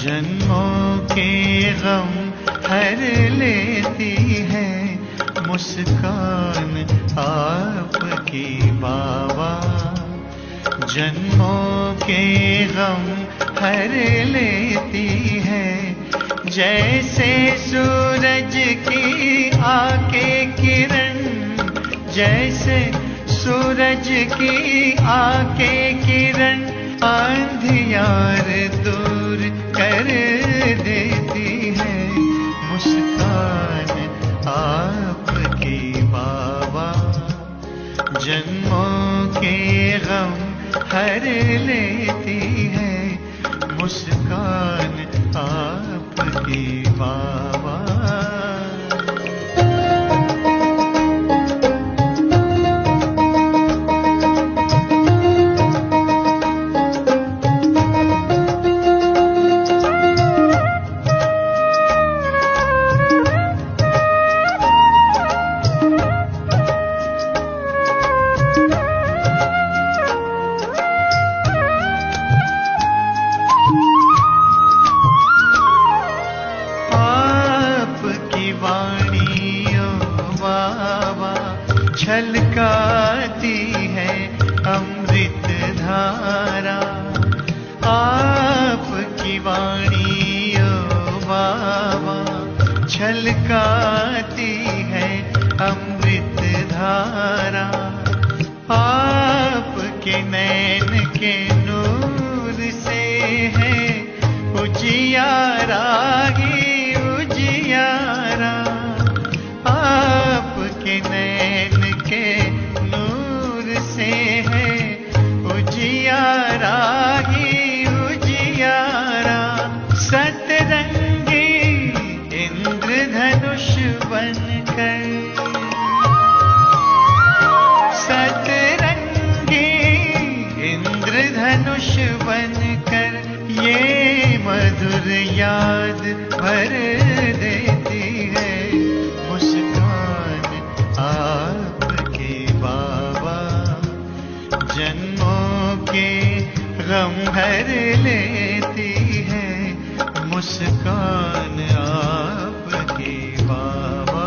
जन्मों के गम हर लेती है मुस्कान आपकी बाबा। जन्मों के गम हर लेती है जैसे सूरज की आके किरण, जैसे सूरज की आके किरण अंधियार दूर कर देती है मुस्कान आपकी बाबा। जन्मों के गम हर लेती है मुस्कान आपकी बाबा। छलकाती है अमृत धारा आपकी वाणी ओ बाबा। छलकाती है अमृत धारा आपके नैन के नूर से है उजियारा ही उजियारा। आपके नैन के नूर से है उजियारा ही उजियारा। सतरंगी इंद्रधनुष बनकर, सतरंगी इंद्रधनुष बनकर ये मधुर याद भर देती है मुस्कान आपके बाबा। जन्मों के गम हर लेती है मुस्कान आपके बाबा।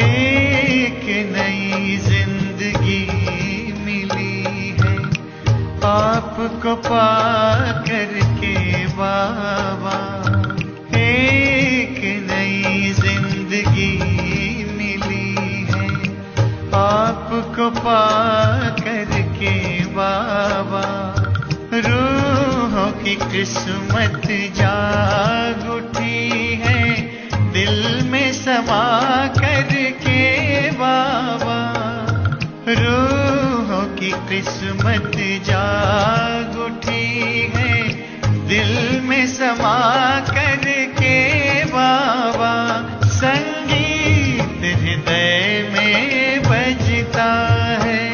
एक नई जिंदगी मिली है आपको पा करके बाबा। एक नई जिंदगी मिली है आपको पा करके बाबा। रूहों की किस्मत जाग उठी है दिल में समा करके बाबा। रूहों की किस्मत जाग उठी है दिल में समा करके बाबा। संगीत हृदय में बजता है,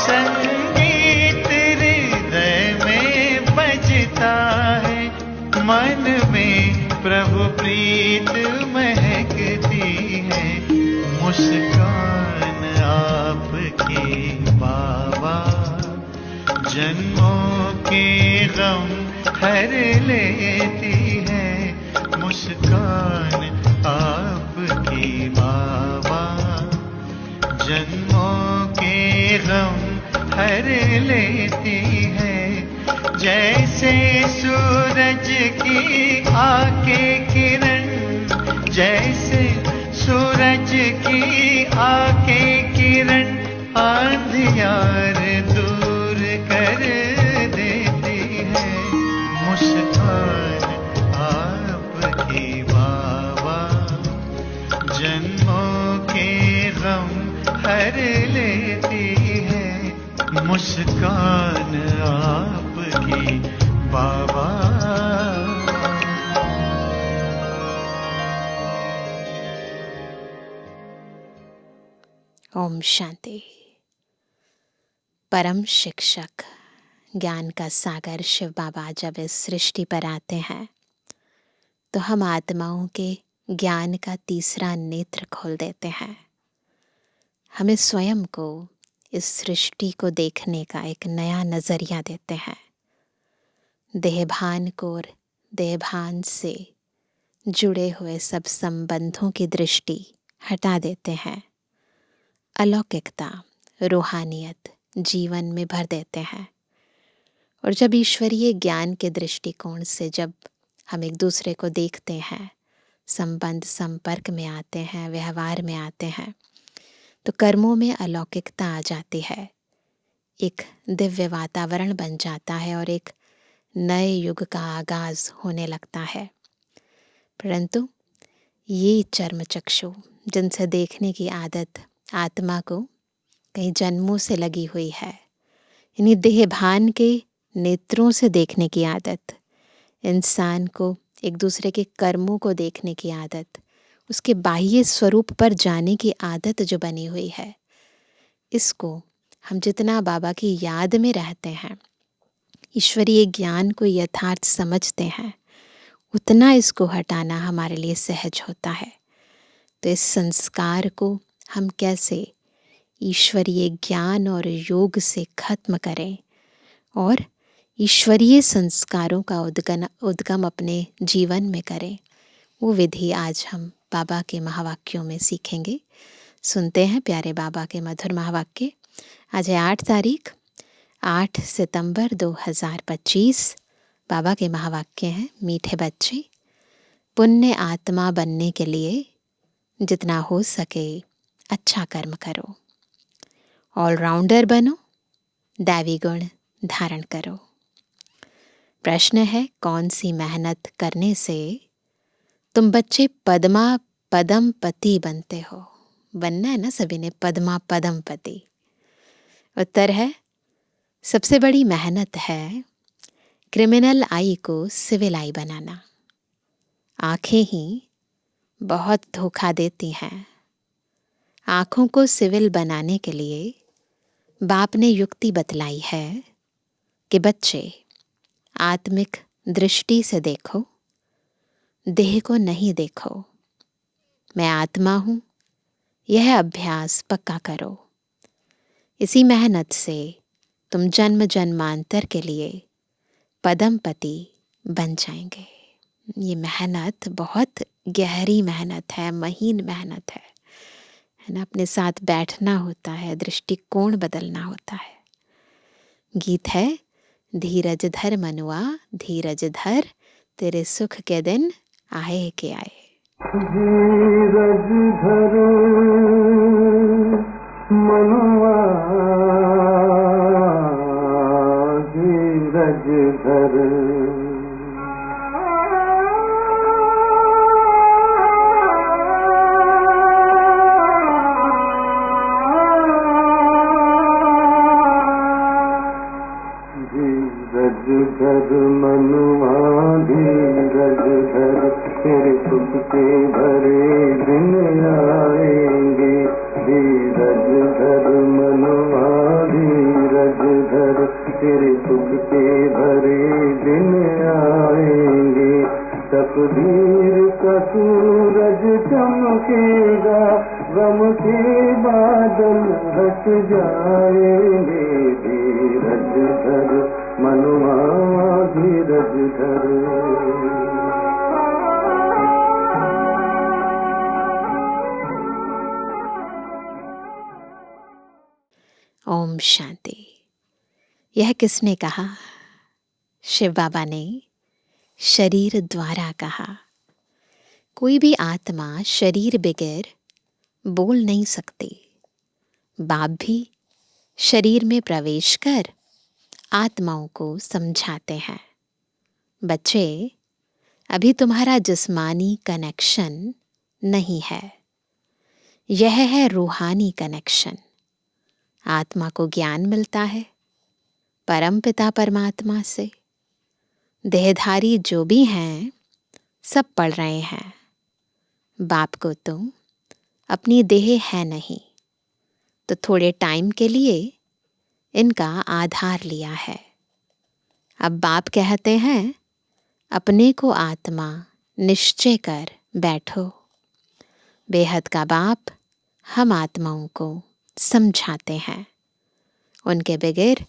संगीत हृदय में बजता है। मन में प्रभु प्रीत महकती है मुस्कान आपकी बाबा। जन्मों के गम हर लेती है मुस्कान आपकी बाबा। जन्मों के गम हर लेती है जैसे सूरज की आके किरण, जैसे सूरज की आके किरण अंधियार दूर कर देती है मुस्कान आपकी बाबा। जन्मों के गम हर लेती है मुस्कान आपकी बाबा। ओम शांति। परम शिक्षक, ज्ञान का सागर शिव बाबा जब इस सृष्टि पर आते हैं तो हम आत्माओं के ज्ञान का तीसरा नेत्र खोल देते हैं। हमें स्वयं को, इस सृष्टि को देखने का एक नया नजरिया देते हैं। देहभान को और देहभान से जुड़े हुए सब संबंधों की दृष्टि हटा देते हैं। अलौकिकता, रूहानियत जीवन में भर देते हैं। और जब ईश्वरीय ज्ञान के दृष्टिकोण से जब हम एक दूसरे को देखते हैं, संबंध संपर्क में आते हैं, व्यवहार में आते हैं, तो कर्मों में अलौकिकता आ जाती है। एक दिव्य वातावरण बन जाता है और एक नए युग का आगाज होने लगता है। परंतु ये चर्मचक्षु जिनसे देखने की आदत आत्मा को कई जन्मों से लगी हुई है, यानी देहभान के नेत्रों से देखने की आदत, इंसान को एक दूसरे के कर्मों को देखने की आदत, उसके बाह्य स्वरूप पर जाने की आदत जो बनी हुई है, इसको हम जितना बाबा की याद में रहते हैं, ईश्वरीय ज्ञान को यथार्थ समझते हैं, उतना इसको हटाना हमारे लिए सहज होता है। तो इस संस्कार को हम कैसे ईश्वरीय ज्ञान और योग से खत्म करें और ईश्वरीय संस्कारों का उद्गम अपने जीवन में करें, वो विधि आज हम बाबा के महावाक्यों में सीखेंगे। सुनते हैं प्यारे बाबा के मधुर महावाक्य। आज है 8 तारीख, 8 सितंबर 2025। बाबा के महावाक्य हैं, मीठे बच्चे, पुण्य आत्मा बनने के लिए जितना हो सके अच्छा कर्म करो, ऑलराउंडर बनो, दैवी गुण धारण करो। प्रश्न है, कौन सी मेहनत करने से तुम बच्चे पदम पति बनते हो? बनना है ना सभी ने, पदम पति। उत्तर है, सबसे बड़ी मेहनत है क्रिमिनल आई को सिविल आई बनाना। आंखें ही बहुत धोखा देती हैं। आंखों को सिविल बनाने के लिए बाप ने युक्ति बतलाई है कि बच्चे आत्मिक दृष्टि से देखो, देह को नहीं देखो। मैं आत्मा हूँ, यह अभ्यास पक्का करो। इसी मेहनत से तुम जन्म जन्मांतर के लिए पदमपति बन जाएंगे। ये मेहनत बहुत गहरी मेहनत है, महीन मेहनत है ना। अपने साथ बैठना होता है, दृष्टिकोण बदलना होता है। गीत है, धीरज धर मनुआ, धीरज धर, तेरे सुख के दिन आए के आए। धीरज धर मनुआ, धीरज धर, धर मनुआ, धीरज धर, तेरे सुख के भरे दिन आएंगे। धीरज धर मनुआ, धीरज धर, तेरे सुख के भरे दिन आएंगे। तकदीर का सूरज चमकेगा, गम के बादल हट जाएंगे। धीरज धर मनुआ, धीरज धर। ओम शांति। यह किसने कहा? शिव बाबा ने शरीर द्वारा कहा। कोई भी आत्मा शरीर बगैर बोल नहीं सकती। बाप भी शरीर में प्रवेश कर आत्माओं को समझाते हैं, बच्चे अभी तुम्हारा जिस्मानी कनेक्शन नहीं है, यह है रूहानी कनेक्शन। आत्मा को ज्ञान मिलता है परम पिता परमात्मा से। देहधारी जो भी हैं सब पढ़ रहे हैं, बाप को तो अपनी देह है नहीं, तो थोड़े टाइम के लिए इनका आधार लिया है। अब बाप कहते हैं अपने को आत्मा निश्चय कर बैठो। बेहद का बाप हम आत्माओं को समझाते हैं, उनके बगैर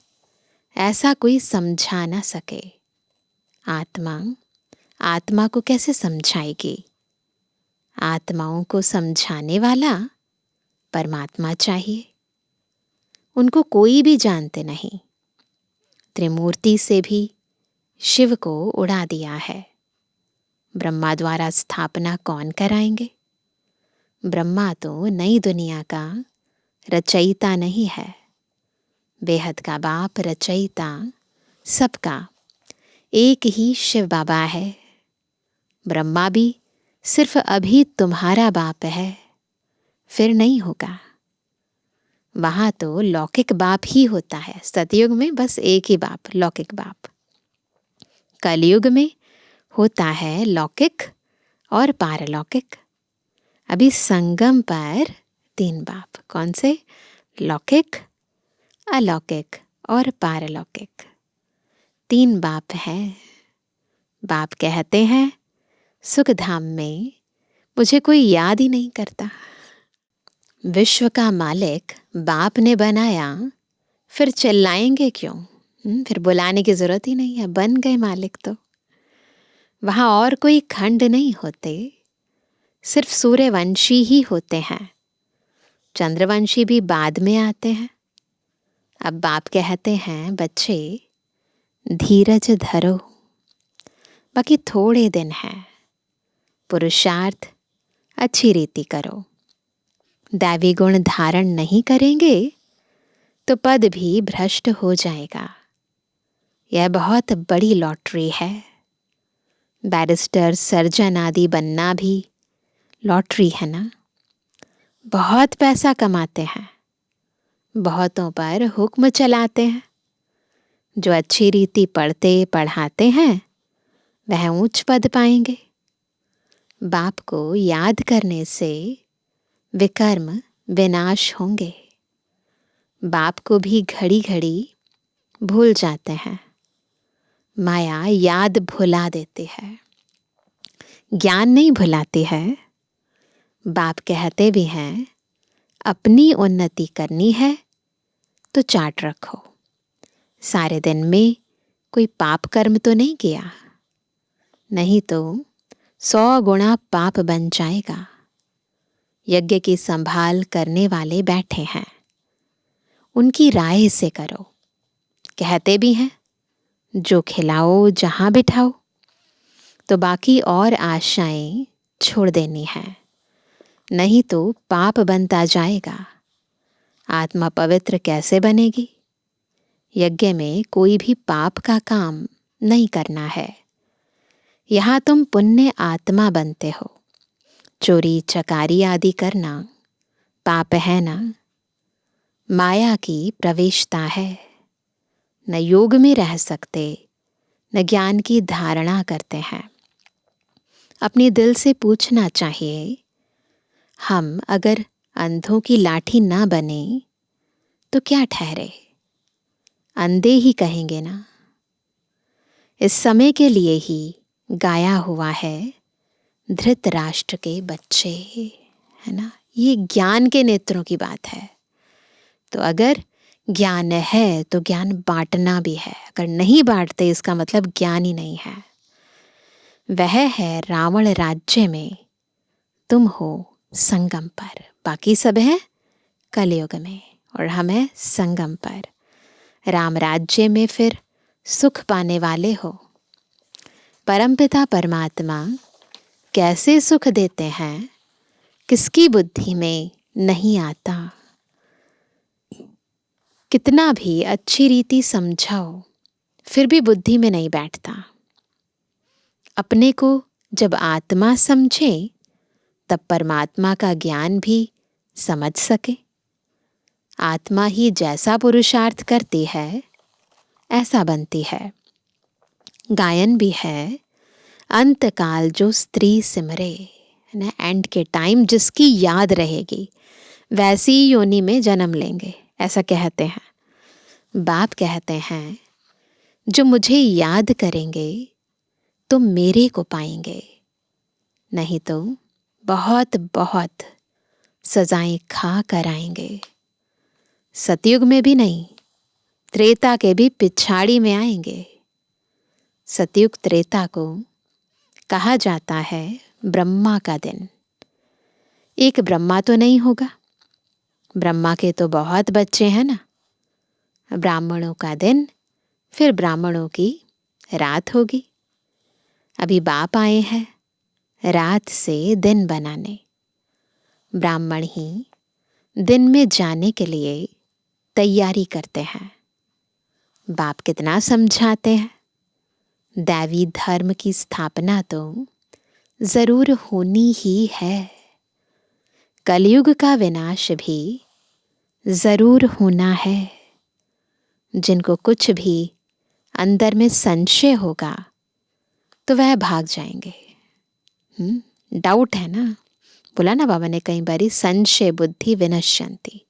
ऐसा कोई समझा ना सके। आत्मा को कैसे समझाएगी? आत्माओं को समझाने वाला परमात्मा चाहिए। उनको कोई भी जानते नहीं। त्रिमूर्ति से भी शिव को उड़ा दिया है। ब्रह्मा द्वारा स्थापना कौन कराएंगे? ब्रह्मा तो नई दुनिया का रचयिता नहीं है। बेहद का बाप रचयिता सबका एक ही शिव बाबा है। ब्रह्मा भी सिर्फ अभी तुम्हारा बाप है, फिर नहीं होगा। वहां तो लौकिक बाप ही होता है। सतयुग में बस एक ही बाप, लौकिक बाप। कलयुग में होता है लौकिक और पारलौकिक। अभी संगम पर 3 बाप। कौन से? लौकिक, अलौकिक और पारलौकिक। 3 बाप हैं। बाप कहते हैं सुखधाम में मुझे कोई याद ही नहीं करता। विश्व का मालिक बाप ने बनाया, फिर चिल्लाएंगे क्यों? फिर बुलाने की जरूरत ही नहीं है, बन गए मालिक तो। वहां और कोई खंड नहीं होते, सिर्फ सूर्यवंशी ही होते हैं। चंद्रवंशी भी बाद में आते हैं। अब बाप कहते हैं बच्चे धीरज धरो, बाकी थोड़े दिन हैं। पुरुषार्थ अच्छी रीति करो। दैवी गुण धारण नहीं करेंगे तो पद भी भ्रष्ट हो जाएगा। यह बहुत बड़ी लॉटरी है। बैरिस्टर, सर्जन आदि बनना भी लॉटरी है ना। बहुत पैसा कमाते हैं, बहुतों पर हुक्म चलाते हैं। जो अच्छी रीति पढ़ते पढ़ाते हैं वह ऊंच पद पाएंगे। बाप को याद करने से विकर्म विनाश होंगे। बाप को भी घड़ी घड़ी भूल जाते हैं। माया याद भुला देती है, ज्ञान नहीं भुलाती है। बाप कहते भी हैं अपनी उन्नति करनी है तो चार्ट रखो। सारे दिन में कोई पाप कर्म तो नहीं किया, नहीं तो 100 गुना पाप बन जाएगा। यज्ञ की संभाल करने वाले बैठे हैं, उनकी राय से करो। कहते भी हैं जो खिलाओ जहां बिठाओ, तो बाकी और आशाएं छोड़ देनी है, नहीं तो पाप बनता जाएगा। आत्मा पवित्र कैसे बनेगी? यज्ञ में कोई भी पाप का काम नहीं करना है। यहां तुम पुण्य आत्मा बनते हो। चोरी चकारी आदि करना पाप है ना। माया की प्रवेशता है। न योग में रह सकते, न ज्ञान की धारणा करते हैं। अपने दिल से पूछना चाहिए, हम अगर अंधों की लाठी ना बने तो क्या ठहरे? अंधे ही कहेंगे ना। इस समय के लिए ही गाया हुआ है धृतराष्ट्र के बच्चे, है ना। ये ज्ञान के नेत्रों की बात है। तो अगर ज्ञान है तो ज्ञान बांटना भी है। अगर नहीं बांटते इसका मतलब ज्ञान ही नहीं है। वह है रावण राज्य में, तुम हो संगम पर। बाकी सब है कलयुग में और हम है संगम पर। राम राज्य में फिर सुख पाने वाले हो। परमपिता परमात्मा कैसे सुख देते हैं किसकी बुद्धि में नहीं आता। कितना भी अच्छी रीति समझाओ फिर भी बुद्धि में नहीं बैठता। अपने को जब आत्मा समझे तब परमात्मा का ज्ञान भी समझ सके। आत्मा ही जैसा पुरुषार्थ करती है ऐसा बनती है। गायन भी है, अंतकाल जो स्त्री सिमरे, ना एंड के टाइम जिसकी याद रहेगी वैसी योनि में जन्म लेंगे, ऐसा कहते हैं। बाप कहते हैं जो मुझे याद करेंगे तो मेरे को पाएंगे, नहीं तो बहुत बहुत सजाएं खा कर आएंगे। सतयुग में भी नहीं, त्रेता के भी पिछाड़ी में आएंगे। सतयुग त्रेता को कहा जाता है ब्रह्मा का दिन। एक ब्रह्मा तो नहीं होगा, ब्रह्मा के तो बहुत बच्चे हैं ना। ब्राह्मणों का दिन, फिर ब्राह्मणों की रात होगी। अभी बाप आए हैं रात से दिन बनाने। ब्राह्मण ही दिन में जाने के लिए तैयारी करते हैं। बाप कितना समझाते हैं, दैवी धर्म की स्थापना तो जरूर होनी ही है। कलयुग का विनाश भी जरूर होना है। जिनको कुछ भी अंदर में संशय होगा तो वह भाग जाएंगे। डाउट है ना, बोला ना बाबा ने कई बारी, संशय बुद्धि विनश्यंति।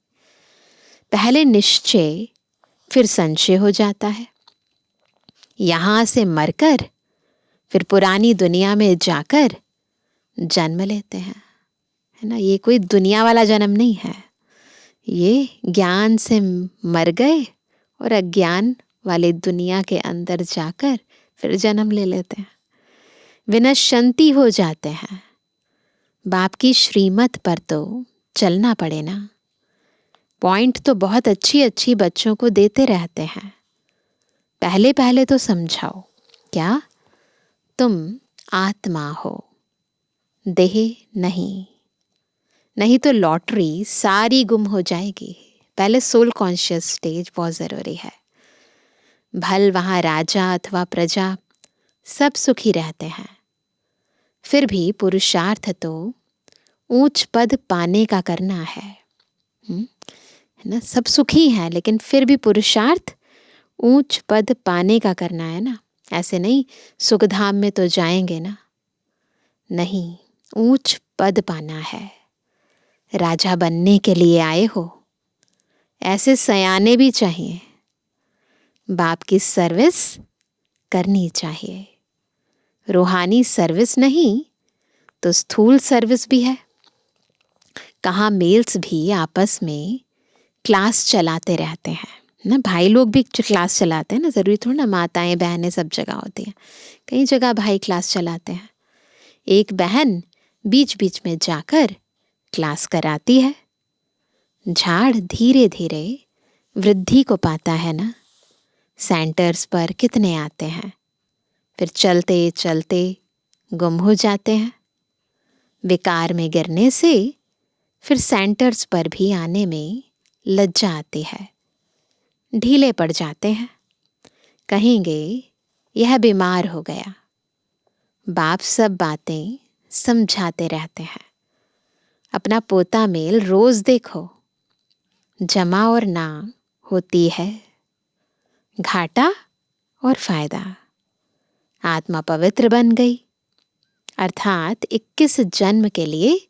पहले निश्चय फिर संशय हो जाता है। यहां से मरकर फिर पुरानी दुनिया में जाकर जन्म लेते हैं, है ना। ये कोई दुनिया वाला जन्म नहीं है, ये ज्ञान से मर गए और अज्ञान वाले दुनिया के अंदर जाकर फिर जन्म ले लेते हैं, विनश्यंती हो जाते हैं। बाप की श्रीमत पर तो चलना पड़े ना। पॉइंट तो बहुत अच्छी अच्छी बच्चों को देते रहते हैं। पहले पहले तो समझाओ, क्या तुम आत्मा हो, देह नहीं। नहीं तो लॉटरी सारी गुम हो जाएगी। पहले सोल कॉन्शियस स्टेज बहुत ज़रूरी है। भल वहाँ राजा अथवा प्रजा सब सुखी रहते हैं, फिर भी पुरुषार्थ तो ऊंच पद पाने का करना है ना। सब सुखी हैं लेकिन फिर भी पुरुषार्थ ऊंच पद पाने का करना है ना। ऐसे नहीं सुखधाम में तो जाएंगे ना, नहीं, ऊंच पद पाना है। राजा बनने के लिए आए हो, ऐसे सयाने भी चाहिए। बाप की सर्विस करनी चाहिए। रूहानी सर्विस नहीं तो स्थूल सर्विस भी है। कहाँ मेल्स भी आपस में क्लास चलाते रहते हैं ना। भाई लोग भी क्लास चलाते हैं ना, ज़रूरी थोड़ा ना माताएं बहनें सब जगह होती हैं। कई जगह भाई क्लास चलाते हैं। एक बहन बीच बीच में जाकर क्लास कराती है। झाड़ धीरे धीरे वृद्धि को पाता है ना। सेंटर्स पर कितने आते हैं, फिर चलते चलते गुम हो जाते हैं। विकार में गिरने से फिर सेंटर्स पर भी आने में लज्जा आती है, ढीले पड़ जाते हैं। कहेंगे यह बीमार हो गया। बाप सब बातें समझाते रहते हैं। अपना पोता मेल रोज देखो, जमा और ना होती है घाटा और फायदा। आत्मा पवित्र बन गई, अर्थात 21 जन्म के लिए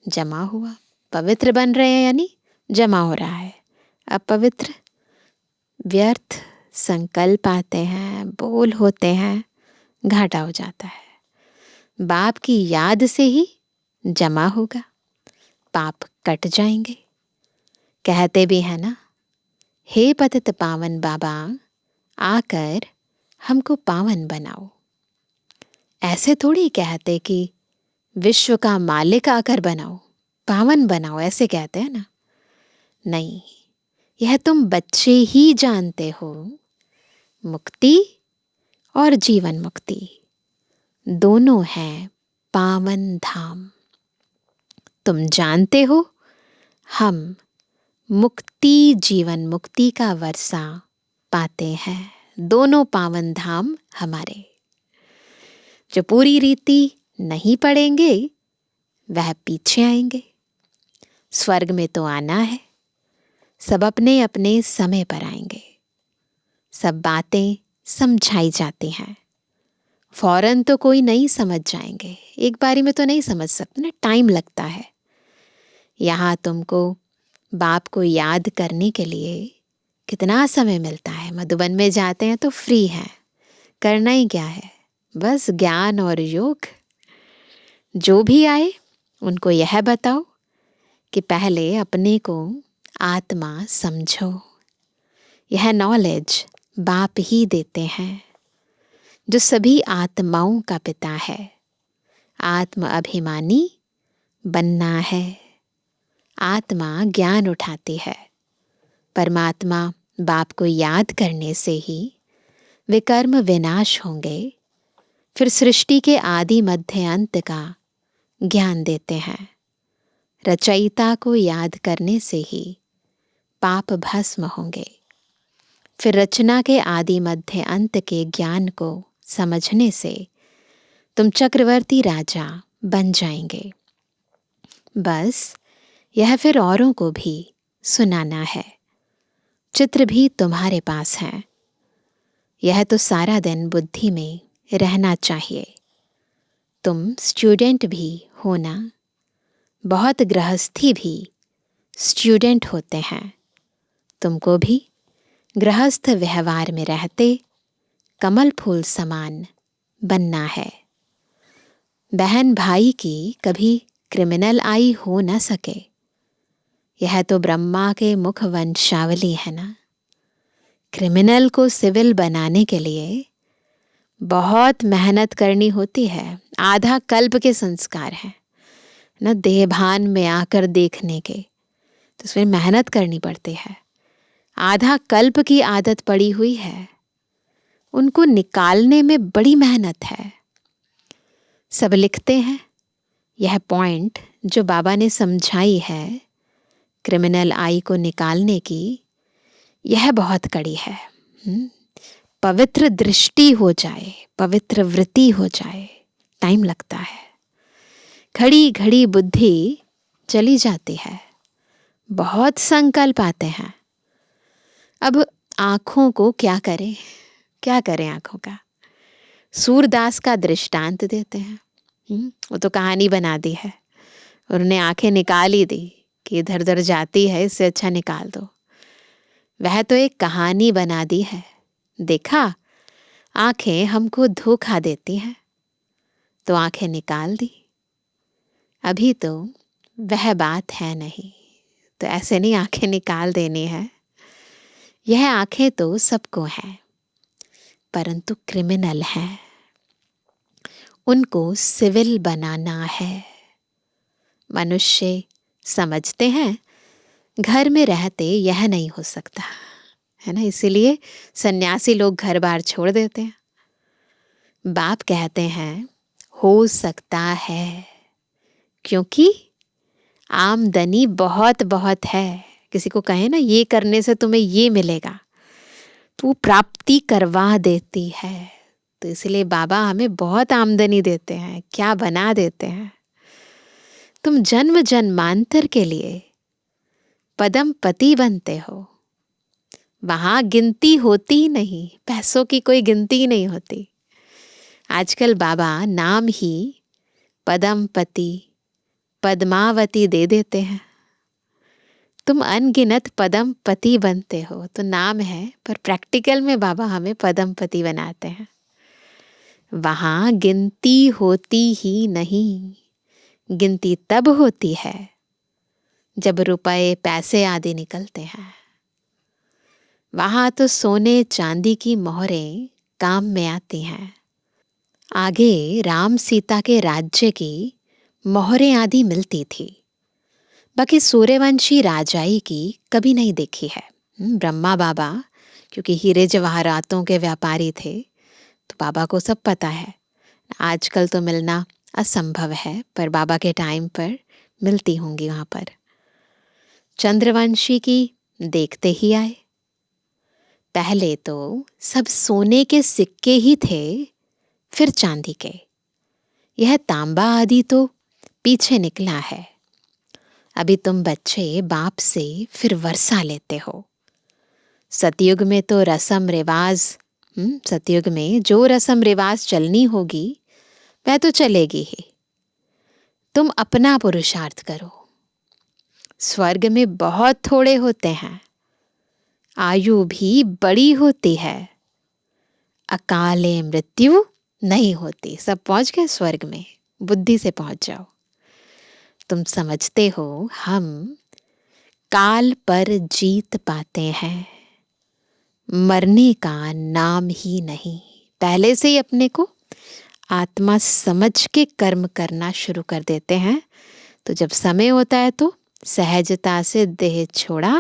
जमा हुआ। पवित्र बन रहे हैं यानी जमा हो रहा है। अपवित्र व्यर्थ संकल्प आते हैं, बोल होते हैं, घाटा हो जाता है। बाप की याद से ही जमा होगा, पाप कट जाएंगे। कहते भी है ना, हे पतित पावन बाबा आकर हमको पावन बनाओ। ऐसे थोड़ी कहते कि विश्व का मालिक आकर बनाओ, पावन बनाओ, ऐसे कहते हैं ना। नहीं, यह तुम बच्चे ही जानते हो। मुक्ति और जीवन मुक्ति दोनों हैं पावन धाम। तुम जानते हो हम मुक्ति जीवन मुक्ति का वर्षा पाते हैं। दोनों पावन धाम हमारे। जो पूरी रीति नहीं पढ़ेंगे वह पीछे आएंगे। स्वर्ग में तो आना है, सब अपने अपने समय पर आएंगे। सब बातें समझाई जाती हैं। फौरन तो कोई नहीं समझ जाएंगे, एक बारी में तो नहीं समझ सकते ना, टाइम लगता है। यहाँ तुमको बाप को याद करने के लिए कितना समय मिलता है। मधुबन में जाते हैं तो फ्री है, करना ही क्या है, बस ज्ञान और योग। जो भी आए उनको यह बताओ कि पहले अपने को आत्मा समझो। यह नॉलेज बाप ही देते हैं, जो सभी आत्माओं का पिता है। आत्म अभिमानी बनना है। आत्मा ज्ञान उठाती है। परमात्मा बाप को याद करने से ही विकर्म विनाश होंगे। फिर सृष्टि के आदि मध्य अंत का ज्ञान देते हैं। रचयिता को याद करने से ही पाप भस्म होंगे। फिर रचना के आदि मध्य अंत के ज्ञान को समझने से तुम चक्रवर्ती राजा बन जाएंगे। बस यह फिर औरों को भी सुनाना है। चित्र भी तुम्हारे पास है। यह तो सारा दिन बुद्धि में रहना चाहिए। तुम स्टूडेंट भी हो ना, बहुत गृहस्थी भी स्टूडेंट होते हैं। तुमको भी गृहस्थ व्यवहार में रहते कमल फूल समान बनना है। बहन भाई की कभी क्रिमिनल आई हो न सके, यह तो ब्रह्मा के मुख वंशावली है ना। क्रिमिनल को सिविल बनाने के लिए बहुत मेहनत करनी होती है। आधा कल्प के संस्कार हैं ना, देहभान में आकर देखने के, तो उसमें मेहनत करनी पड़ती है। आधा कल्प की आदत पड़ी हुई है, उनको निकालने में बड़ी मेहनत है। सब लिखते हैं यह पॉइंट जो बाबा ने समझाई है क्रिमिनल आई को निकालने की, यह बहुत कड़ी है। पवित्र दृष्टि हो जाए, पवित्र वृत्ति हो जाए, टाइम लगता है। घड़ी घड़ी बुद्धि चली जाती है, बहुत संकल्प आते हैं। अब आँखों को क्या करें, क्या करें आँखों का। सूरदास का दृष्टांत देते हैं। वो तो कहानी बना दी है, उन्होंने आंखें निकाल ही दी कि इधर उधर जाती है, इससे अच्छा निकाल दो। वह तो एक कहानी बना दी है। देखा, आंखें हमको धोखा देती हैं तो आंखें निकाल दी। अभी तो वह बात है नहीं, तो ऐसे नहीं आंखें निकाल देनी है। यह आंखें तो सबको हैं, परंतु क्रिमिनल हैं, उनको सिविल बनाना है। मनुष्य समझते हैं घर में रहते यह नहीं हो सकता है ना, इसीलिए सन्यासी लोग घर बार छोड़ देते हैं। बाप कहते हैं हो सकता है, क्योंकि आमदनी बहुत बहुत है। किसी को कहे ना ये करने से तुम्हें ये मिलेगा, तो वो प्राप्ति करवा देती है। तो इसलिए बाबा हमें बहुत आमदनी देते हैं, क्या बना देते हैं। तुम जन्म जन्मांतर के लिए पदम पति बनते हो, वहां गिनती होती ही नहीं, पैसों की कोई गिनती नहीं होती। आजकल बाबा नाम ही पदम पति, पद्मावती दे देते हैं। तुम अनगिनत पदम पति बनते हो, तो नाम है, पर प्रैक्टिकल में बाबा हमें पदम पति बनाते हैं। वहां गिनती होती ही नहीं। गिनती तब होती है जब रुपए पैसे आदि निकलते हैं। वहां तो सोने चांदी की मोहरें काम में आती हैं। आगे राम सीता के राज्य की मोहरें आदि मिलती थी, बाकी सूर्यवंशी राजाई की कभी नहीं देखी है। ब्रह्मा बाबा क्योंकि हीरे जवाहरातों के व्यापारी थे, तो बाबा को सब पता है। आजकल तो मिलना असंभव है, पर बाबा के टाइम पर मिलती होंगी वहाँ पर। चंद्रवंशी की देखते ही आए। पहले तो सब सोने के सिक्के ही थे, फिर चांदी के। यह तांबा आदि तो पीछे निकला है। अभी तुम बच्चे बाप से फिर वर्षा लेते हो। सतयुग में तो रस्म रिवाज सतयुग में जो रस्म रिवाज चलनी होगी वह तो चलेगी ही। तुम अपना पुरुषार्थ करो। स्वर्ग में बहुत थोड़े होते हैं, आयु भी बड़ी होती है, अकाले मृत्यु नहीं होती। सब पहुंच गए स्वर्ग में, बुद्धि से पहुंच जाओ। तुम समझते हो हम काल पर जीत पाते हैं, मरने का नाम ही नहीं। पहले से ही अपने को आत्मा समझ के कर्म करना शुरू कर देते हैं, तो जब समय होता है तो सहजता से देह छोड़ा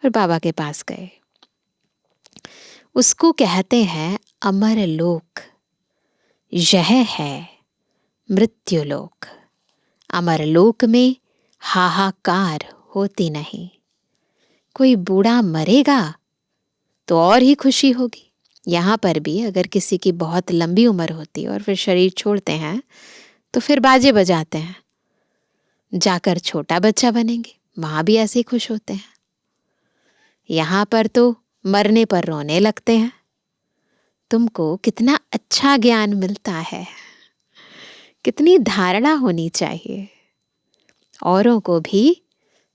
और बाबा के पास गए। उसको कहते हैं अमर लोक। यह है मृत्यु लोक। अमर लोक में हाहाकार होती नहीं। कोई बूढ़ा मरेगा तो और ही खुशी होगी। यहाँ पर भी अगर किसी की बहुत लंबी उम्र होती है और फिर शरीर छोड़ते हैं तो फिर बाजे बजाते हैं, जाकर छोटा बच्चा बनेंगे, वहां भी ऐसे ही खुश होते हैं। यहाँ पर तो मरने पर रोने लगते हैं। तुमको कितना अच्छा ज्ञान मिलता है, कितनी धारणा होनी चाहिए। औरों को भी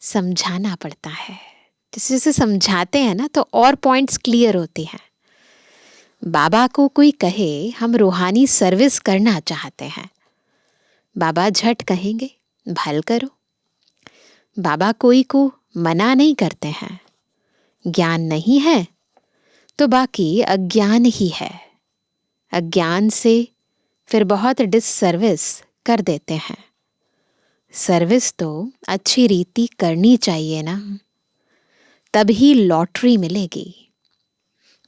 समझाना पड़ता है। जिसे से समझाते हैं ना तो और पॉइंट्स क्लियर होती हैं। बाबा को कोई कहे हम रूहानी सर्विस करना चाहते हैं, बाबा झट कहेंगे भल करो। बाबा कोई को मना नहीं करते हैं। ज्ञान नहीं है तो बाकी अज्ञान ही है। अज्ञान से फिर बहुत डिससर्विस कर देते हैं। सर्विस तो अच्छी रीति करनी चाहिए ना, तभी लॉटरी मिलेगी।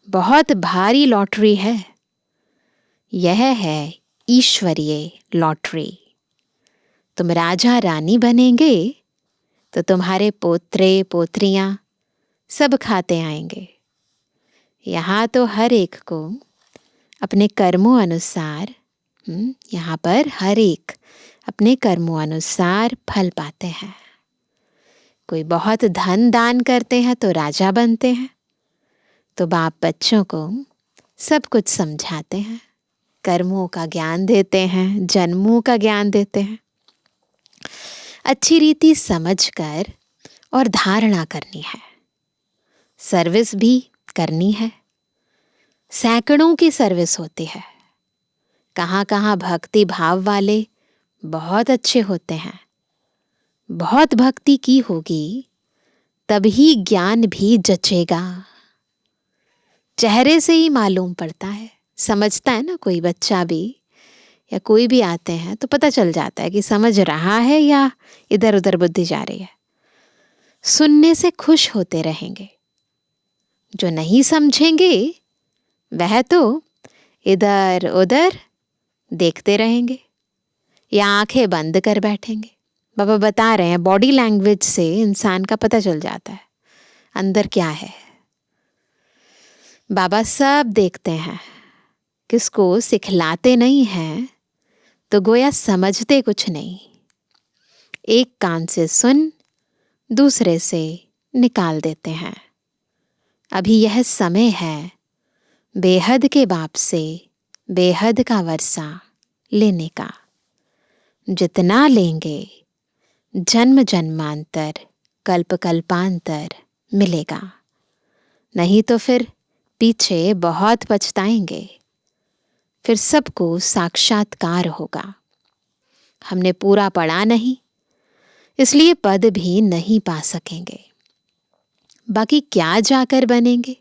बहुत भारी लॉटरी है। यह है ईश्वरीय लॉटरी। तुम राजा रानी बनेंगे तो तुम्हारे पोत्रे पोत्रियां सब खाते आएंगे। यहाँ तो हर एक को अपने कर्मों अनुसार यहाँ पर हर एक अपने कर्मों अनुसार फल पाते हैं। कोई बहुत धन दान करते हैं तो राजा बनते हैं, तो बाप बच्चों को सब कुछ समझाते हैं, कर्मों का ज्ञान देते हैं, जन्मों का ज्ञान देते हैं। अच्छी रीति समझकर और धारणा करनी है। सर्विस भी करनी है। सैकड़ों की सर्विस होती है। कहाँ कहाँ भक्ति भाव वाले बहुत अच्छे होते हैं। बहुत भक्ति की होगी तभी ज्ञान भी जचेगा। चेहरे से ही मालूम पड़ता है, समझता है ना। कोई बच्चा भी या कोई भी आते हैं तो पता चल जाता है कि समझ रहा है या इधर उधर बुद्धि जा रही है। सुनने से खुश होते रहेंगे। जो नहीं समझेंगे वह तो इधर उधर देखते रहेंगे या आंखें बंद कर बैठेंगे। बाबा बता रहे हैं बॉडी लैंग्वेज से इंसान का पता चल जाता है अंदर क्या है। बाबा सब देखते हैं। किसको सिखलाते नहीं हैं तो गोया समझते कुछ नहीं। एक कान से सुन दूसरे से निकाल देते हैं। अभी यह समय है बेहद के बाप से बेहद का वर्षा लेने का। जितना लेंगे जन्म जन्मांतर कल्प कल्पांतर मिलेगा, नहीं तो फिर पीछे बहुत पछताएंगे। फिर सबको साक्षात्कार होगा। हमने पूरा पढ़ा नहीं इसलिए पद भी नहीं पा सकेंगे। बाकी क्या जाकर बनेंगे?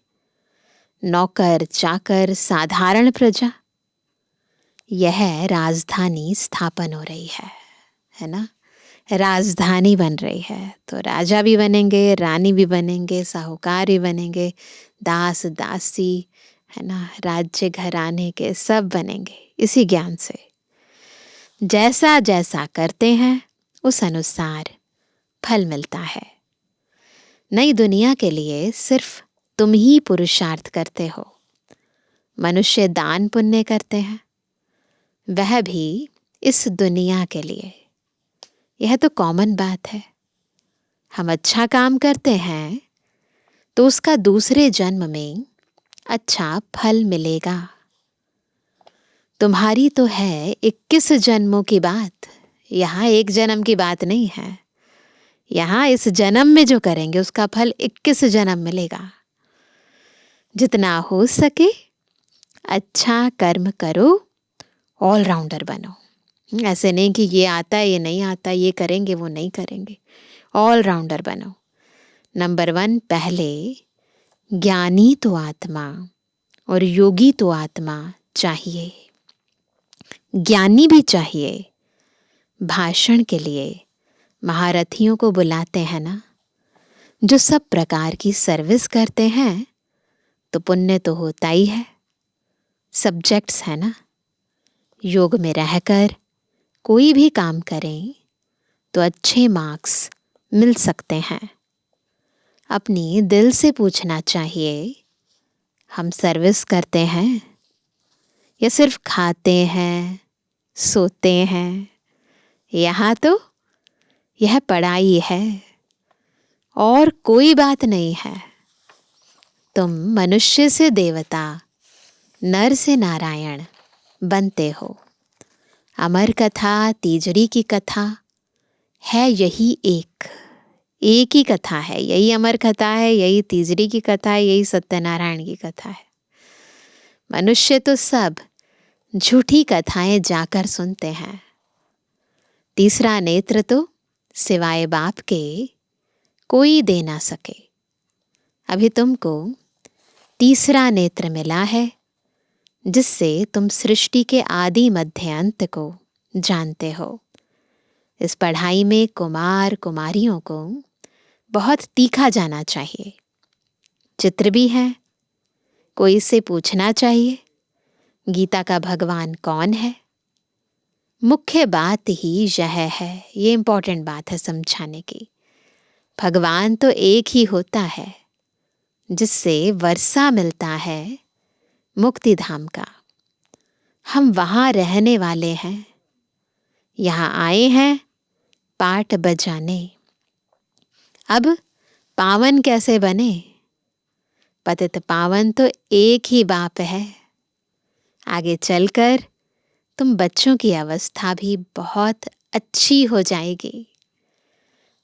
नौकर चाकर साधारण प्रजा। यह राजधानी स्थापन हो रही है ना। राजधानी बन रही है तो राजा भी बनेंगे, रानी भी बनेंगे, साहूकार भी बनेंगे, दास दासी है ना, राज्य घराने के सब बनेंगे इसी ज्ञान से। जैसा जैसा करते हैं उस अनुसार फल मिलता है। नई दुनिया के लिए सिर्फ तुम ही पुरुषार्थ करते हो। मनुष्य दान पुण्य करते हैं, वह भी इस दुनिया के लिए। यह तो कॉमन बात है। हम अच्छा काम करते हैं तो उसका दूसरे जन्म में अच्छा फल मिलेगा। तुम्हारी तो है 21 जन्मों की बात, यहाँ एक जन्म की बात नहीं है। यहाँ इस जन्म में जो करेंगे उसका फल 21 जन्म मिलेगा। जितना हो सके अच्छा कर्म करो, ऑलराउंडर बनो। ऐसे नहीं कि ये आता है ये नहीं आता, ये करेंगे वो नहीं करेंगे, ऑलराउंडर बनो। नंबर 1, पहले ज्ञानी तो आत्मा और योगी तो आत्मा चाहिए। ज्ञानी भी चाहिए। भाषण के लिए महारथियों को बुलाते हैं ना, जो सब प्रकार की सर्विस करते हैं, तो पुण्य तो होता ही है। सब्जेक्ट्स है ना, योग में रहकर कोई भी काम करें तो अच्छे मार्क्स मिल सकते हैं। अपनी दिल से पूछना चाहिए, हम सर्विस करते हैं या सिर्फ खाते हैं सोते हैं। यहाँ तो यह पढ़ाई है और कोई बात नहीं है। तुम मनुष्य से देवता, नर से नारायण बनते हो। अमर कथा, तीजड़ी की कथा है यही एक ही कथा है। यही अमर कथा है, यही तीजड़ी की कथा है, यही सत्यनारायण की कथा है। मनुष्य तो सब झूठी कथाएं जाकर सुनते हैं। तीसरा नेत्र तो सिवाय बाप के कोई दे ना सके। अभी तुमको तीसरा नेत्र मिला है, जिससे तुम सृष्टि के आदि मध्य अंत को जानते हो। इस पढ़ाई में कुमार कुमारियों को बहुत तीखा जाना चाहिए। चित्र भी है, कोई से पूछना चाहिए गीता का भगवान कौन है। मुख्य बात ही यह है, ये इंपॉर्टेंट बात है समझाने की। भगवान तो एक ही होता है, जिससे वर्षा मिलता है मुक्ति धाम का। हम वहाँ रहने वाले हैं, यहाँ आए हैं पाठ बजाने। अब पावन कैसे बने? पतित पावन तो एक ही बाप है। आगे चलकर तुम बच्चों की अवस्था भी बहुत अच्छी हो जाएगी।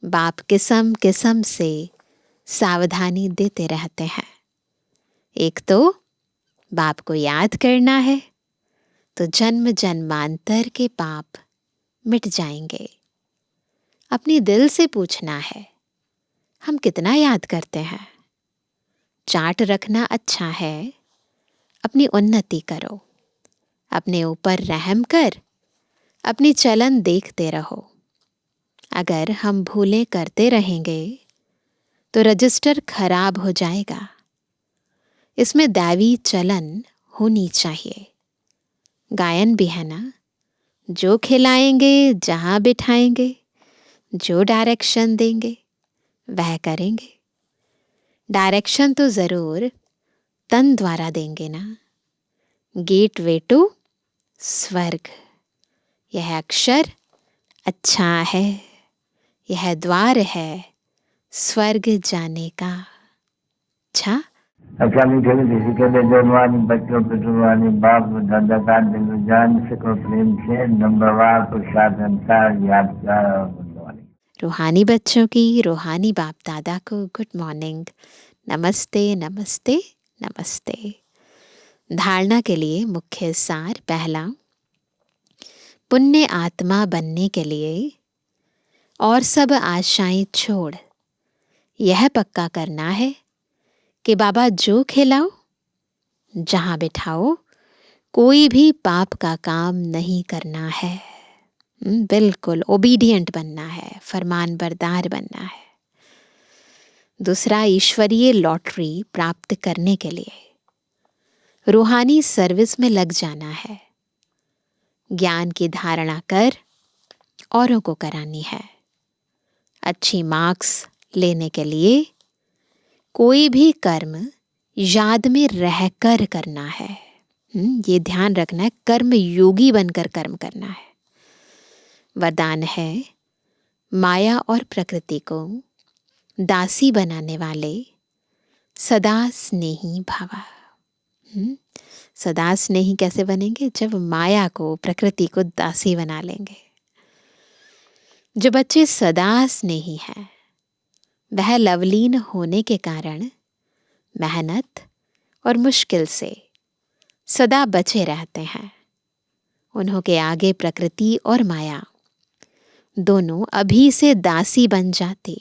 बाप किस्म किस्म से सावधानी देते रहते हैं। एक तो बाप को याद करना है तो जन्म जन्मांतर के पाप मिट जाएंगे। अपनी दिल से पूछना है, हम कितना याद करते हैं? चार्ट रखना अच्छा है, अपनी उन्नति करो। अपने ऊपर रहम कर अपनी चलन देखते रहो। अगर हम भूलें करते रहेंगे तो रजिस्टर खराब हो जाएगा। इसमें दैवी चलन होनी चाहिए। गायन भी है ना, जो खिलाएंगे, जहाँ बिठाएंगे, जो डायरेक्शन देंगे वह करेंगे। डायरेक्शन तो जरूर तन द्वारा देंगे ना। गेट वे टू स्वर्ग, यह अक्षर अच्छा है, यह द्वार है स्वर्ग जाने का। अच्छा मीठे किसी के लिए जन्मानी बच्चों पे जुर्मानी बाप दादा का दिल जान सको प्रेम से नंबरवार प्रसाद अनुसार यादगार और बुद्धवानी। रूहानी बच्चों की रूहानी बाप दादा को गुड मॉर्निंग, नमस्ते नमस्ते नमस्ते। धारणा के लिए मुख्य सार। पहला, पुण्य आत्मा बनने के लिए और सब आशाएं छोड़ यह पक्का करना है कि बाबा जो खिलाओ, जहां बिठाओ, कोई भी पाप का काम नहीं करना है। बिल्कुल ओबीडियंट बनना है, फरमान बरदार बनना है। दूसरा, ईश्वरीय लॉटरी प्राप्त करने के लिए रूहानी सर्विस में लग जाना है। ज्ञान की धारणा कर औरों को करानी है। अच्छी मार्क्स लेने के लिए कोई भी कर्म याद में रहकर करना है। ये ध्यान रखना है, कर्म योगी बनकर कर्म करना है। वरदान है, माया और प्रकृति को दासी बनाने वाले सदा स्नेही भव। सदा स्नेही कैसे बनेंगे? जब माया को, प्रकृति को दासी बना लेंगे। जो बच्चे सदा स्नेही हैं वह लवलीन होने के कारण मेहनत और मुश्किल से सदा बचे रहते हैं। उन्हों के आगे प्रकृति और माया दोनों अभी से दासी बन जाती,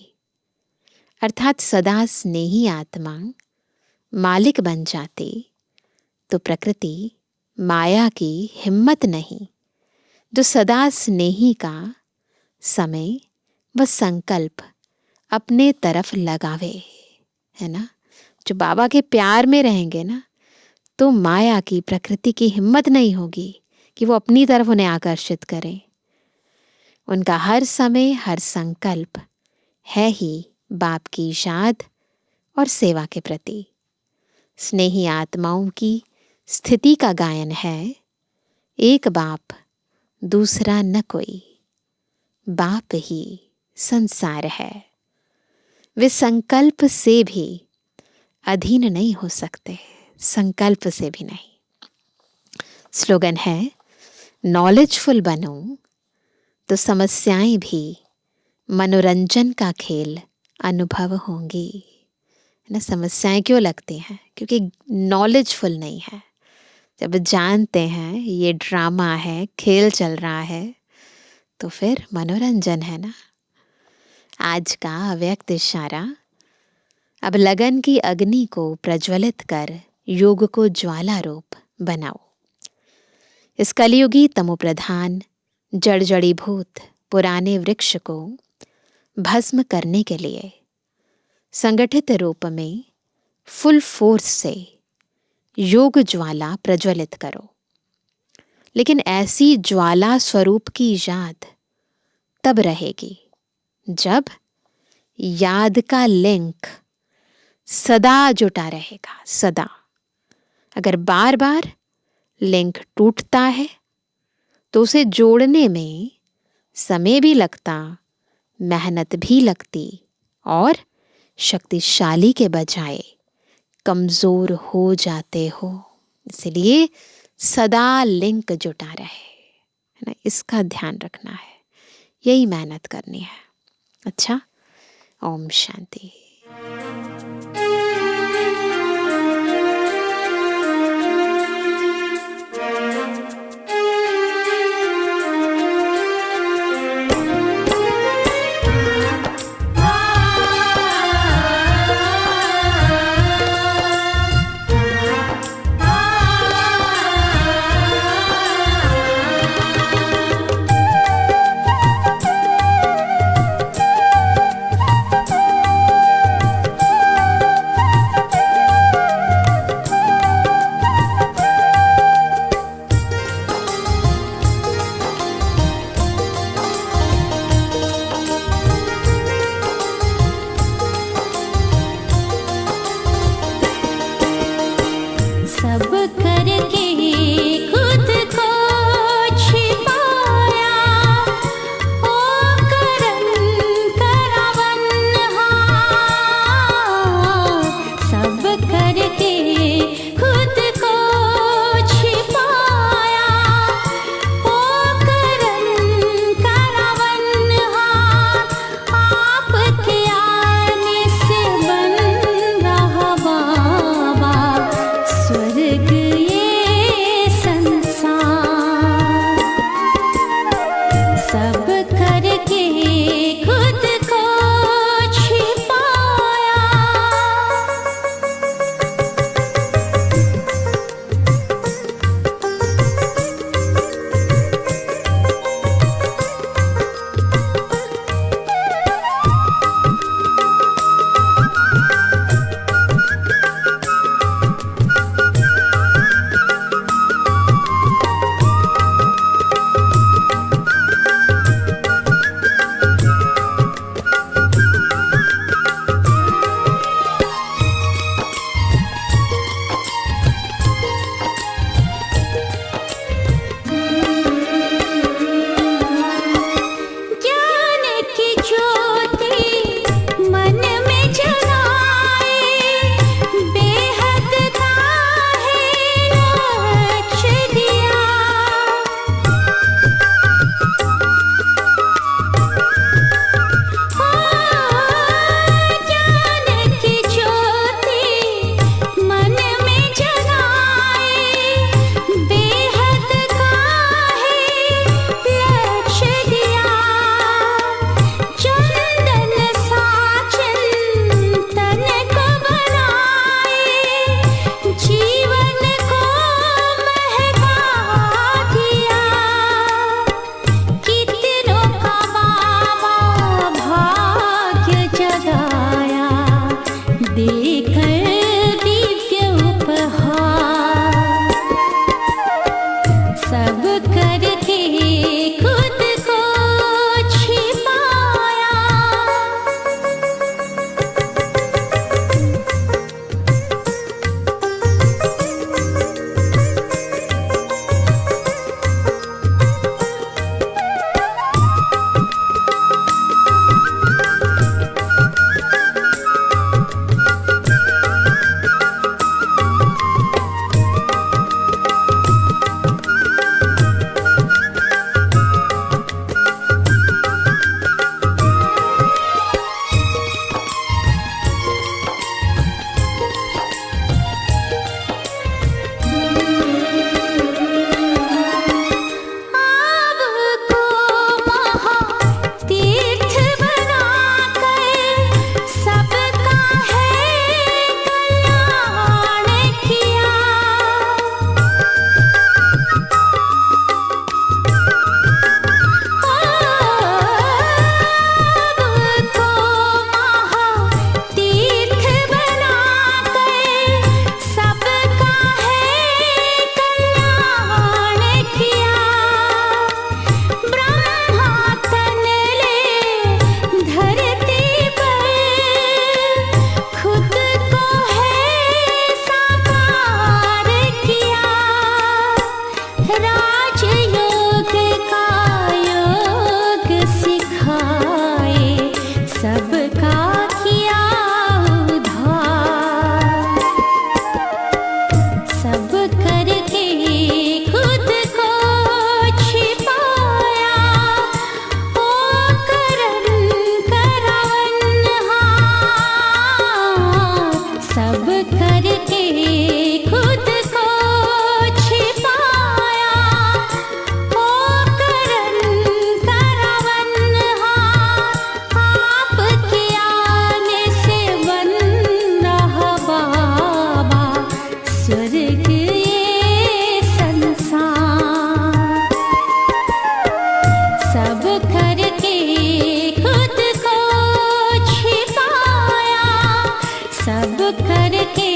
अर्थात सदा स्नेही आत्मा मालिक बन जाती, तो प्रकृति माया की हिम्मत नहीं जो सदा स्नेही का समय व संकल्प अपने तरफ लगावे, है ना। जो बाबा के प्यार में रहेंगे ना, तो माया की, प्रकृति की हिम्मत नहीं होगी कि वो अपनी तरफ उन्हें आकर्षित करें। उनका हर समय, हर संकल्प है ही बाप की याद और सेवा के प्रति। स्नेही आत्माओं की स्थिति का गायन है, एक बाप दूसरा न कोई, बाप ही संसार है। वे संकल्प से भी अधीन नहीं हो सकते, संकल्प से भी नहीं। स्लोगन है, नॉलेजफुल बनो तो समस्याएं भी मनोरंजन का खेल अनुभव होंगी। ना, समस्याएं क्यों लगती हैं? क्योंकि नॉलेजफुल नहीं है। जब जानते हैं ये ड्रामा है, खेल चल रहा है, तो फिर मनोरंजन है ना। आज का अव्यक्त इशारा, अब लगन की अग्नि को प्रज्वलित कर योग को ज्वाला रूप बनाओ। इस कलयुगी तमोप्रधान जड़ जड़ीभूत पुराने वृक्ष को भस्म करने के लिए संगठित रूप में फुल फोर्स से योग ज्वाला प्रज्वलित करो। लेकिन ऐसी ज्वाला स्वरूप की याद तब रहेगी जब याद का लिंक सदा जुटा रहेगा, सदा। अगर बार बार लिंक टूटता है तो उसे जोड़ने में समय भी लगता, मेहनत भी लगती और शक्तिशाली के बजाय कमजोर हो जाते हो। इसलिए सदा लिंक जुटा रहे, है ना, इसका ध्यान रखना है, यही मेहनत करनी है। अच्छा, ओम शांति। देकर दिव्य उपहार, सब करके खुद को छिपाया। राजयोग का योग सिखाए, सबका किया उद्धार, सब करके खुद को छिपाया। ओ करन करावनहार, सब करके खुद को छिपाया। ओ करन करावनहार, आपके आने से बन रहा बाबा स्वर्ग ये संसार, सब करके खुद को छिपाया, सब करके